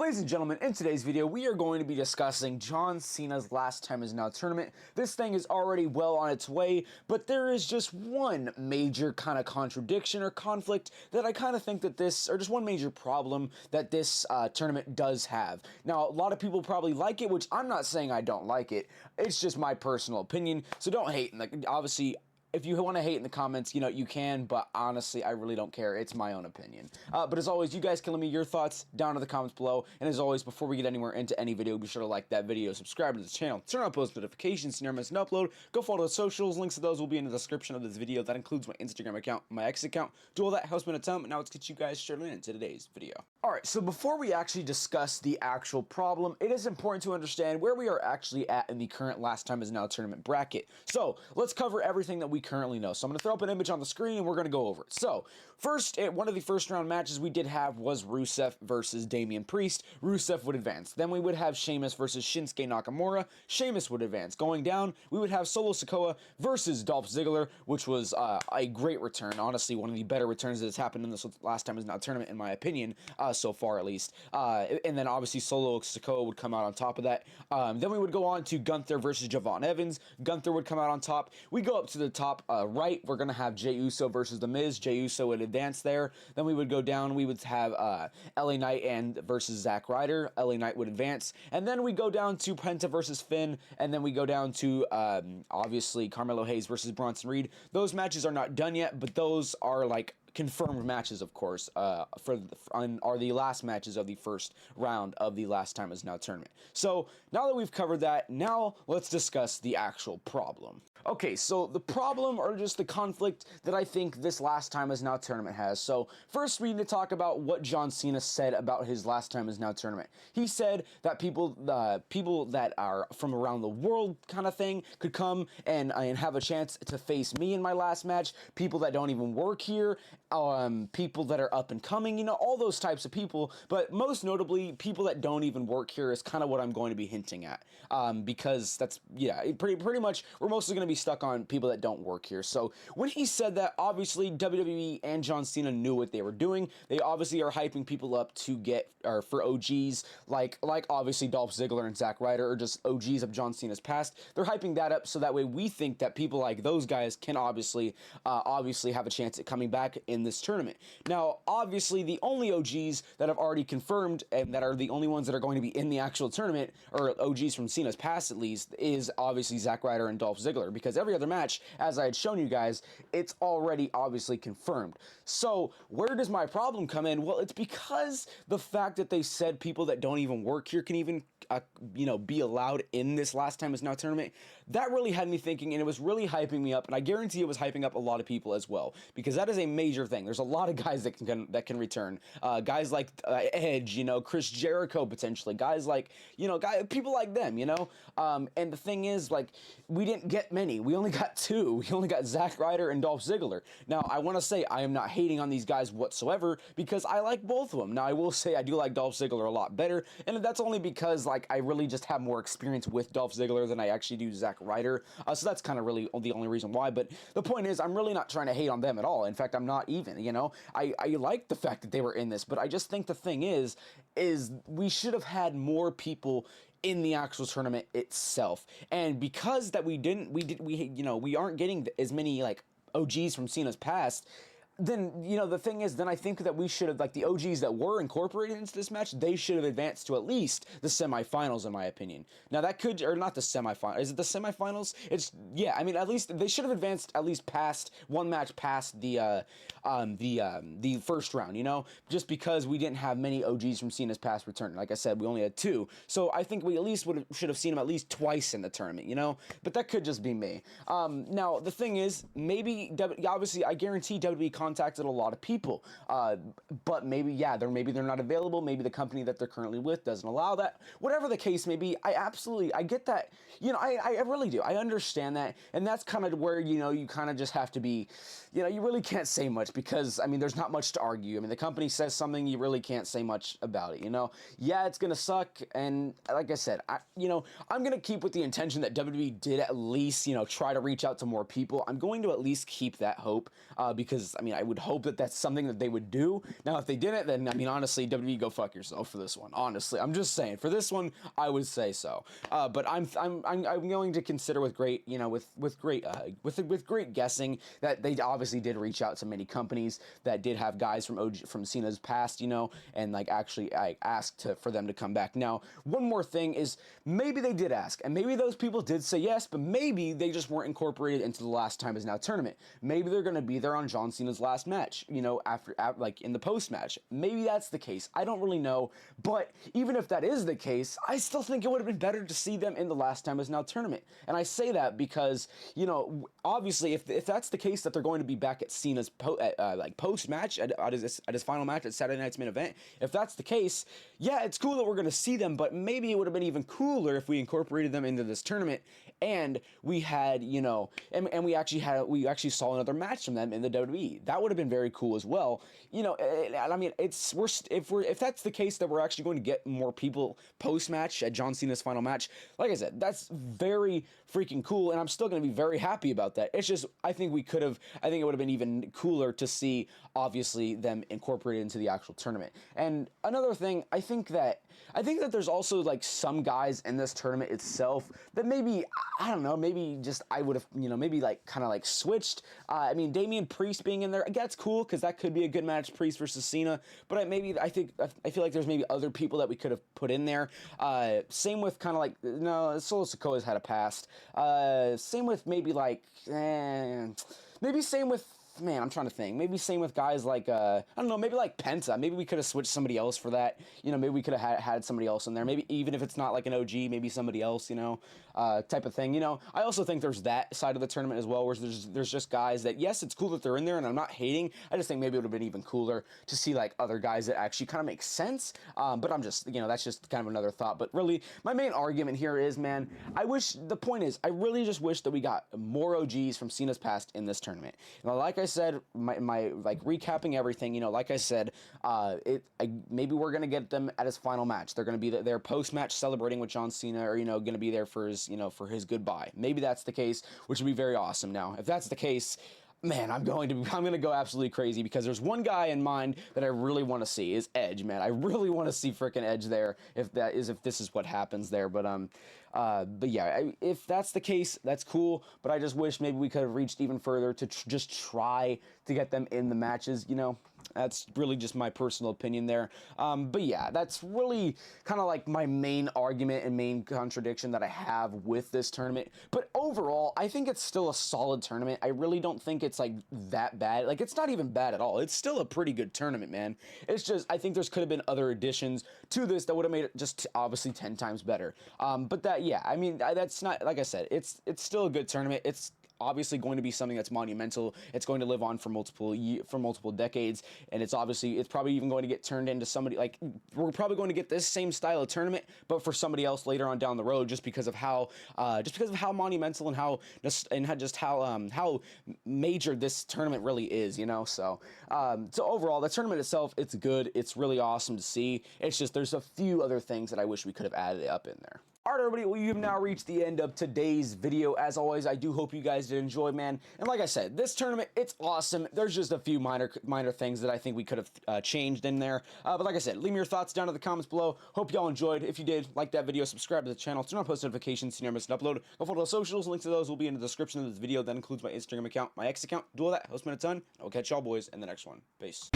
Ladies and gentlemen, in today's video, we are going to be discussing John Cena's Last Time Is Now tournament. This thing is already well on its way, but there is just one major kind of contradiction or conflict that I kind of think that this, or just one major problem that this tournament does have. Now, a lot of people probably like it, which I'm not saying I don't like it. It's just my personal opinion, so don't hate. Obviously, if you want to hate in the comments, you know, you can, but honestly, I really don't care. It's my own opinion. But as always, you guys can let me your thoughts down in the comments below. And as always, before we get anywhere into any video, be sure to like that video, subscribe to the channel, turn on post notifications so you never miss an upload. Go follow the socials. Links to those will be in the description of this video. That includes my Instagram account, my X account. Do all that helps me a ton. But now let's get you guys straight into today's video. Alright, so before we actually discuss the actual problem, it is important to understand where we are actually at in the current Last Time Is Now tournament bracket. So, let's cover everything that we currently know. So I'm going to throw up an image on the screen and we're going to go over it. So, first, one of the first round matches we did have was Rusev versus Damian Priest. Rusev would advance. Then we would have Sheamus versus Shinsuke Nakamura. Sheamus would advance. Going down, we would have Solo Sikoa versus Dolph Ziggler, which was a great return. Honestly, one of the better returns that has happened in this Last Time Is Now tournament, in my opinion, so far at least. And then obviously Solo Sikoa would come out on top of that. Then we would go on to Gunther versus Javon Evans. Gunther would come out on top. We go up to the top right. We're going to have Jey Uso versus The Miz. Jey Uso would advance there. Then we would go down. We would have LA Knight versus Zack Ryder. LA Knight would advance. And then we go down to Penta versus Finn. And then we go down to, obviously, Carmelo Hayes versus Bronson Reed. Those matches are not done yet, but those are like confirmed matches, of course, are the last matches of the first round of the Last Time Is Now tournament. So, now that we've covered that, now let's discuss the actual problem. Okay, so the problem, or just the conflict that I think this Last Time Is Now tournament has. So, first we need to talk about what John Cena said about his Last Time Is Now tournament. He said that people that are from around the world kind of thing could come and have a chance to face me in my last match, people that don't even work here, people that are up and coming, you know, all those types of people, but most notably, people that don't even work here is kind of what I'm going to be hinting at, because that's, yeah, pretty much, we're mostly going to be stuck on people that don't work here. So, when he said that, obviously, WWE and John Cena knew what they were doing. They obviously are hyping people up to get, or for OGs, like obviously Dolph Ziggler and Zack Ryder, or just OGs of John Cena's past. They're hyping that up so that way we think that people like those guys can obviously have a chance at coming back in this tournament. Now, obviously, the only OGs that have already confirmed and that are the only ones that are going to be in the actual tournament, or OGs from Cena's past at least, is obviously Zack Ryder and Dolph Ziggler, because every other match, as I had shown you guys, it's already obviously confirmed. So, where does my problem come in? Well, it's because the fact that they said people that don't even work here can even be allowed in this Last Time Is Now tournament, that really had me thinking, and it was really hyping me up, and I guarantee it was hyping up a lot of people as well, because that is a major thing. There's a lot of guys that can return. Guys like Edge, you know, Chris Jericho potentially, guys like, you know, people like them, you know, and the thing is, like, we didn't get many. We only got two. We only got Zack Ryder and Dolph Ziggler. Now, I want to say I am not hating on these guys whatsoever, because I like both of them. Now, I will say I do like Dolph Ziggler a lot better, and that's only because, like, I really just have more experience with Dolph Ziggler than I actually do Zack Ryder, so that's kind of really the only reason why. But the point is, I'm really not trying to hate on them at all. In fact, I'm not even, you know, I like the fact that they were in this, but I just think the thing is we should have had more people in the actual tournament itself, and because that we aren't getting as many like OGs from Cena's past. Then, you know, the thing is, then I think that we should have, like, the OGs that were incorporated into this match, they should have advanced to at least the semifinals, in my opinion. Now, that could, or not the semifinals, is it the semifinals? It's, yeah, I mean, at least, they should have advanced at least past, one match past the first round, you know? Just because we didn't have many OGs from Cena's past return. Like I said, we only had two. So, I think we at least should have seen them at least twice in the tournament, you know? But that could just be me. Now, the thing is, maybe, obviously, I guarantee WWE contacted a lot of people, but maybe they're not available. Maybe the company that they're currently with doesn't allow that. Whatever the case may be, I get that. You know, I really do. I understand that, and that's kind of where, you know, you kind of just have to be, you know, you really can't say much because, I mean, there's not much to argue. I mean, the company says something, you really can't say much about it, you know? Yeah, it's gonna suck, and like I said, I'm gonna keep with the intention that WWE did at least, you know, try to reach out to more people. I'm going to at least keep that hope, because, I mean, I would hope that that's something that they would do. Now, if they didn't, then I mean, honestly, WWE, go fuck yourself for this one. Honestly, I'm just saying, for this one, I would say so. But I'm going to consider with great, you know, with great guessing that they obviously did reach out to many companies that did have guys from Cena's past, you know, and like actually I asked for them to come back. Now, one more thing is maybe they did ask, and maybe those people did say yes, but maybe they just weren't incorporated into the Last Time Is Now tournament. Maybe they're going to be there on John Cena's last match, you know, after like in the post match. Maybe that's the case. I don't really know, but even if that is the case, I still think it would have been better to see them in the Last Time Is Now tournament. And I say that because, you know, obviously if that's the case that they're going to be back at Cena's post match at his final match at Saturday Night's Main Event, if that's the case, yeah, it's cool that we're going to see them, but maybe it would have been even cooler if we incorporated them into this tournament and we had, you know, and we actually saw another match from them in the WWE. That would have been very cool as well. You know, I mean, if that's the case that we're actually going to get more people post match at John Cena's final match, like I said, that's very freaking cool, and I'm still going to be very happy about that. It's just I think it would have been even cooler to see obviously them incorporated into the actual tournament. And another thing, I think that there's also like some guys in this tournament itself that maybe, I don't know, maybe just I would have, you know, maybe like kind of like switched. I mean, Damian Priest being in there, that's cool because that could be a good match, Priest versus Cena. But I feel like there's maybe other people that we could have put in there. Same with kind of like, no, Solo Sikoa's had a past. Same with maybe like, maybe same with. Man, I'm trying to think. Maybe same with guys like, I don't know, maybe like Penta. Maybe we could have switched somebody else for that. You know, maybe we could have had somebody else in there. Maybe even if it's not like an OG, maybe somebody else, you know, type of thing. You know, I also think there's that side of the tournament as well, where there's just guys that, yes, it's cool that they're in there, and I'm not hating. I just think maybe it would have been even cooler to see like other guys that actually kind of make sense. But I'm just, you know, that's just kind of another thought. But really, my main argument here is, man, I really just wish that we got more OGs from Cena's past in this tournament. You know, like I said, my like recapping everything, you know, like I said, maybe we're gonna get them at his final match. They're gonna be there post match celebrating with John Cena, or, you know, gonna be there for his, you know, for his goodbye. Maybe that's the case, which would be very awesome. Now, if that's the case, man, I'm going to go absolutely crazy, because there's one guy in mind that I really want to see, is Edge, man. I really want to see frickin' Edge there, if this is what happens there. But yeah, if that's the case, that's cool. But I just wish maybe we could have reached even further to just try to get them in the matches, you know. That's really just my personal opinion there. But yeah, that's really kind of like my main argument and main contradiction that I have with this tournament. But overall, I think it's still a solid tournament. I really don't think it's like that bad. Like, it's not even bad at all. It's still a pretty good tournament, man. It's just, I think could have been other additions to this that would have made it just obviously 10 times better. But that, yeah, I mean, that's not, like I said, it's still a good tournament. It's obviously going to be something that's monumental. It's going to live on for multiple decades, and it's probably even going to get turned into somebody, like, we're probably going to get this same style of tournament, but for somebody else later on down the road, just because of how monumental and how major this tournament really is, you know. So overall, the tournament itself, it's good. It's really awesome to see. It's just there's a few other things that I wish we could have added up in there. Alright, everybody, well, you've now reached the end of today's video. As always, I do hope you guys did enjoy, man. And like I said, this tournament, it's awesome. There's just a few minor things that I think we could have changed in there. But like I said, leave me your thoughts down in the comments below. Hope y'all enjoyed. If you did, like that video, subscribe to the channel, turn on post notifications so you never miss an upload. Go follow the socials. Links to those will be in the description of this video. That includes my Instagram account, my X account. Do all that. Helps me a ton. I will catch y'all boys in the next one. Peace.